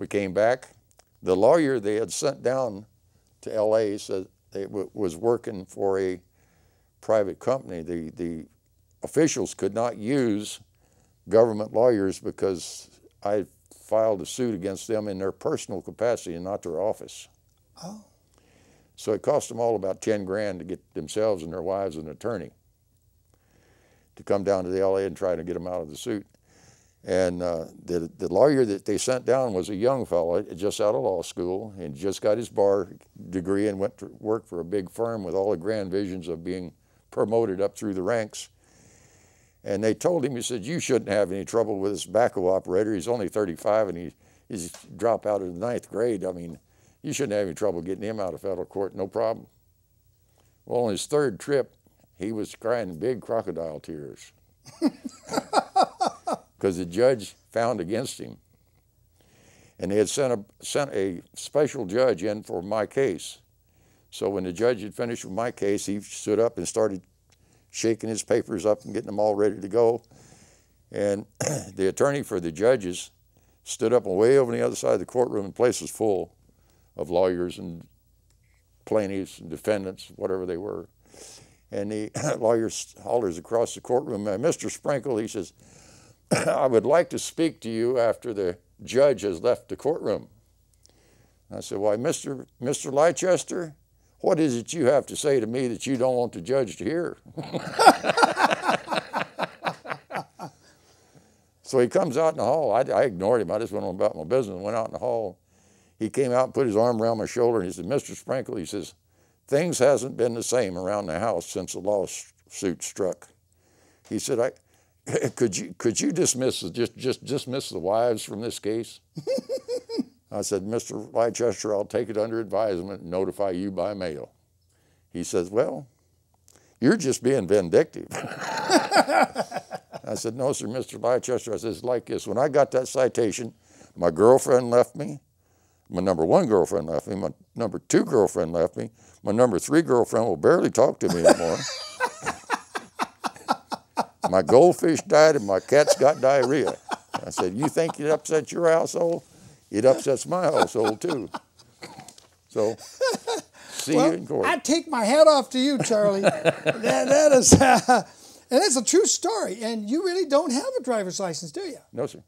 We came back. The lawyer they had sent down to L.A. said they was working for a private company. The officials could not use government lawyers because I filed a suit against them in their personal capacity and not their office. Oh. So it cost them all about 10 grand to get themselves and their wives an attorney to come down to the LA and try to get them out of the suit. And the lawyer that they sent down was a young fellow, just out of law school, and just got his bar degree and went to work for a big firm with all the grand visions of being promoted up through the ranks. And they told him, he said, you shouldn't have any trouble with this backhoe operator. He's only 35 and he's dropped out of the 9th grade. I mean, you shouldn't have any trouble getting him out of federal court, no problem. Well, on his 3rd trip, he was crying big crocodile tears because the judge found against him. And they had sent a special judge in for my case. So when the judge had finished with my case, he stood up and started shaking his papers up and getting them all ready to go. And the attorney for the judges stood up and way over on the other side of the courtroom, and the place was full of lawyers and plaintiffs and defendants, whatever they were. And the lawyer hollers across the courtroom, Mr. Sprinkle, he says, I would like to speak to you after the judge has left the courtroom. And I said, why, Mr. Leicester, what is it you have to say to me that you don't want the judge to hear? So he comes out in the hall. I ignored him. I just went on about my business and went out in the hall. He came out and put his arm around my shoulder, and he said, Mr. Sprinkle, he says, things hasn't been the same around the house since the lawsuit struck. He said, could you dismiss dismiss the wives from this case? I said, Mr. Leicester, I'll take it under advisement and notify you by mail. He says, well, you're just being vindictive. I said, no, sir, Mr. Leicester. I said, it's like this. When I got that citation, my girlfriend left me. My number 1 girlfriend left me. My number 2 girlfriend left me. My number 3 girlfriend will barely talk to me anymore. My goldfish died and my cat's got diarrhea. I said, you think it upsets your household? It upsets my household too. So, see you in court. I take my hat off to you, Charlie. that is, and it's a true story. And you really don't have a driver's license, do you? No, sir.